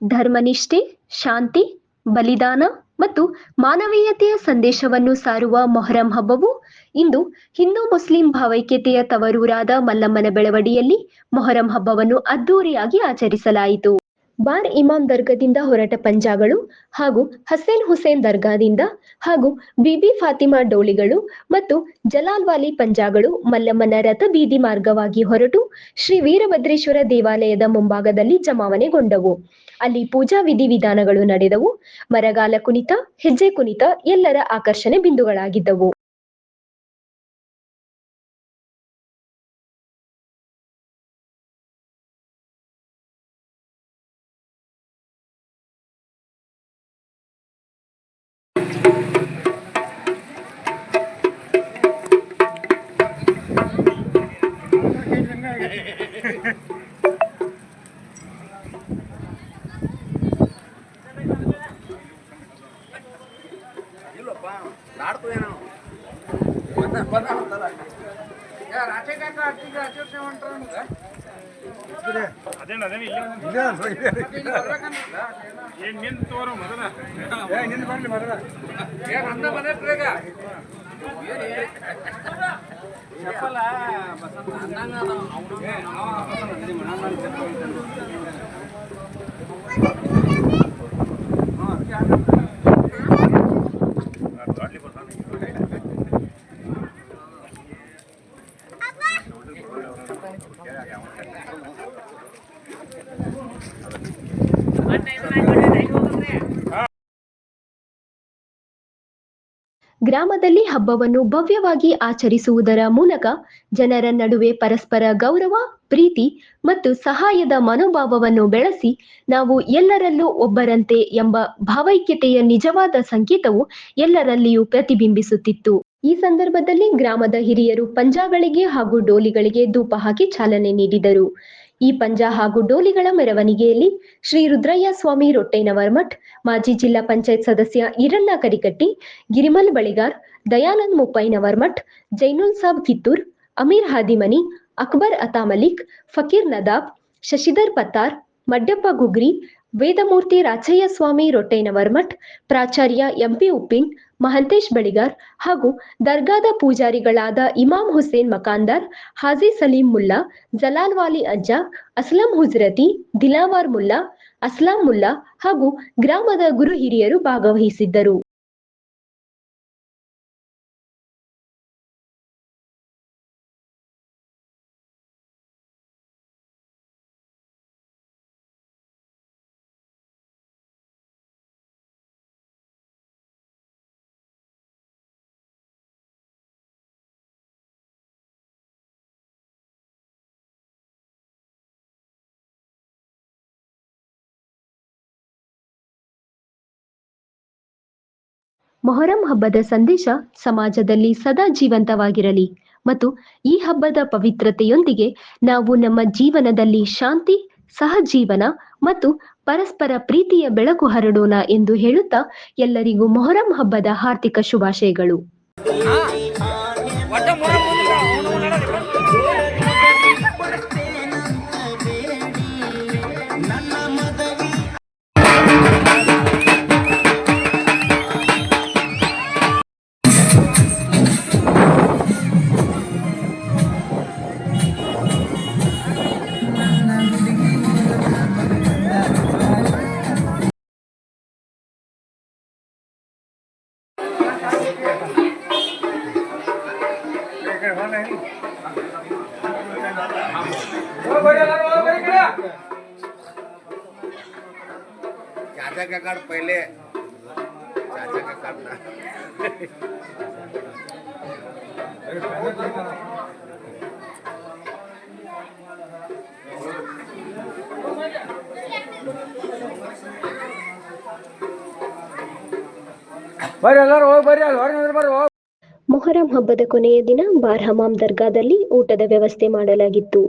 ಧರ್ಮನಿಷ್ಠೆ, ಶಾಂತಿ, ಬಲಿದಾನ ಮತ್ತು ಮಾನವೀಯತೆಯ ಸಂದೇಶವನ್ನು ಸಾರುವ ಮೊಹರಂ ಹಬ್ಬವು ಇಂದು ಹಿಂದೂ ಮುಸ್ಲಿಂ ಭಾವೈಕ್ಯತೆಯ ತವರೂರಾದ ಮಲ್ಲಮ್ಮನ ಬೆಳವಡಿಯಲ್ಲಿ ಮೊಹರಂ ಹಬ್ಬವನ್ನು ಅದ್ದೂರಿಯಾಗಿ ಆಚರಿಸಲಾಯಿತು. ಬಾರ್ ಇಮಾಮ್ ದರ್ಗಾದಿಂದ ಹೊರಟ ಪಂಜಾಗಳು ಹಾಗೂ ಹಸೇನ್ ಹುಸೇನ್ ದರ್ಗಾದಿಂದ ಹಾಗೂ ಬಿಬಿ ಫಾತಿಮಾ ಡೋಳಿಗಳು ಮತ್ತು ಜಲಾಲ್ವಾಲಿ ಪಂಜಾಗಳು ಮಲ್ಲಮ್ಮನ ರಥ ಬೀದಿ ಮಾರ್ಗವಾಗಿ ಹೊರಟು ಶ್ರೀ ವೀರಭದ್ರೇಶ್ವರ ದೇವಾಲಯದ ಮುಂಭಾಗದಲ್ಲಿ ಜಮಾವಣೆಗೊಂಡವು. ಅಲ್ಲಿ ಪೂಜಾ ವಿಧಿವಿಧಾನಗಳು ನಡೆದವು. ಮರಗಾಲ ಕುಣಿತ, ಹೆಜ್ಜೆ ಕುಣಿತ ಎಲ್ಲರ ಆಕರ್ಷಣೆ ಬಿಂದುಗಳಾಗಿದ್ದವು. ಗ್ರಾಮದಲ್ಲಿ ಹಬ್ಬವನ್ನು ಭವ್ಯವಾಗಿ ಆಚರಿಸುವುದರ ಮೂಲಕ ಜನರ ನಡುವೆ ಪರಸ್ಪರ ಗೌರವ, ಪ್ರೀತಿ ಮತ್ತು ಸಹಾಯದ ಮನೋಭಾವವನ್ನು ಬೆಳೆಸಿ ನಾವು ಎಲ್ಲರಲ್ಲೂ ಒಬ್ಬರಂತೆ ಎಂಬ ಭಾವೈಕ್ಯತೆಯ ನಿಜವಾದ ಸಂಕೇತವು ಎಲ್ಲರಲ್ಲಿಯೂ ಪ್ರತಿಬಿಂಬಿಸುತ್ತಿತ್ತು. ಈ ಸಂದರ್ಭದಲ್ಲಿ ಗ್ರಾಮದ ಹಿರಿಯರು ಪಂಜಾಗಳಿಗೆ ಹಾಗೂ ಡೋಲಿಗಳಿಗೆ ಧೂಪ ಹಾಕಿ ಚಾಲನೆ ನೀಡಿದರು. ಈ ಪಂಜಾ ಹಾಗೂ ಡೋಲಿಗಳ ಮೆರವಣಿಗೆಯಲ್ಲಿ ಶ್ರೀ ರುದ್ರಯ್ಯ ಸ್ವಾಮಿ ರೊಟ್ಟೇನವರ್ಮಠ್, ಮಾಜಿ ಜಿಲ್ಲಾ ಪಂಚಾಯತ್ ಸದಸ್ಯ ಈರಣ್ಣ ಕರಿಕಟ್ಟಿ, ಗಿರಿಮಲ್ ಬಳಿಗಾರ್, ದಯಾನಂದ್ ಮುಪ್ಪೈನವರ್ಮಠ್, ಜೈನುಲ್ ಸಾಬ್ ಕಿತ್ತೂರ್, ಅಮೀರ್ ಹಾದಿಮನಿ, ಅಕ್ಬರ್ ಅತಾ ಮಲಿಕ್, ಫಕೀರ್ ನದಾಬ್, ಶಶಿಧರ್ ಪತ್ತಾರ್, ಮಡ್ಯಪ್ಪ ಗುಗ್ರಿ, ವೇದಮೂರ್ತಿ ರಾಚಯ್ಯ ಸ್ವಾಮಿ ರೊಟ್ಟೇನವರ್ಮಠ್, ಪ್ರಾಚಾರ್ಯ ಎಂಪಿ ಉಪ್ಪಿನ್, ಮಹಂತೇಶ್ ಬಳಿಗಾರ್ ಹಾಗೂ ದರ್ಗಾದ ಪೂಜಾರಿಗಳಾದ ಇಮಾಮ್ ಹುಸೇನ್ ಮಕಾಂದಾರ್, ಹಾಜಿ ಸಲೀಂ ಮುಲ್ಲಾ, ಜಲಾಲ್ವಾಲಿ ಅಜ್ಜ, ಅಸ್ಲಂ ಹುಜ್ರತಿ, ದಿಲಾವರ್ ಮುಲ್ಲಾ, ಅಸ್ಲಾಂ ಮುಲ್ಲಾ ಹಾಗೂ ಗ್ರಾಮದ ಗುರು ಹಿರಿಯರು ಭಾಗವಹಿಸಿದ್ದರು. ಮೊಹರಂ ಹಬ್ಬದ ಸಂದೇಶ ಸಮಾಜದಲ್ಲಿ ಸದಾ ಜೀವಂತವಾಗಿರಲಿ ಮತ್ತು ಈ ಹಬ್ಬದ ಪವಿತ್ರತೆಯೊಂದಿಗೆ ನಾವು ನಮ್ಮ ಜೀವನದಲ್ಲಿ ಶಾಂತಿ, ಸಹಜೀವನ ಮತ್ತು ಪರಸ್ಪರ ಪ್ರೀತಿಯ ಬೆಳಕು ಹರಡೋಣ ಎಂದು ಹೇಳುತ್ತಾ ಎಲ್ಲರಿಗೂ ಮೊಹರಂ ಹಬ್ಬದ ಹಾರ್ದಿಕ ಶುಭಾಶಯಗಳು. चाचा का कार्ड पहले, चाचा का कार्ड ना। ಮೊಹರಂ ಹಬ್ಬದ ಕೊನೆಯ ದಿನ ಬಾರ್ ಹಮಾಮ್ ದರ್ಗಾದಲ್ಲಿ ಊಟದ ವ್ಯವಸ್ಥೆ ಮಾಡಲಾಗಿತ್ತು.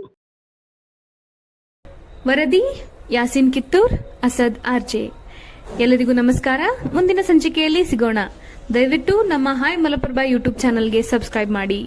ವರದಿ ಯಾಸಿನ್ ಕಿತ್ತೂರ್, ಅಸದ್ ಆರ್ಜೆ. ಎಲ್ಲರಿಗೂ ನಮಸ್ಕಾರ. ಮುಂದಿನ ಸಂಚಿಕೆಯಲ್ಲಿ ಸಿಗೋಣ. ದಯವಿಟ್ಟು ನಮ್ಮ ಹಾಯ್ ಮಲಪ್ರಭಾ ಯೂಟ್ಯೂಬ್ ಚಾನಲ್ಗೆ ಸಬ್ಸ್ಕ್ರೈಬ್ ಮಾಡಿ.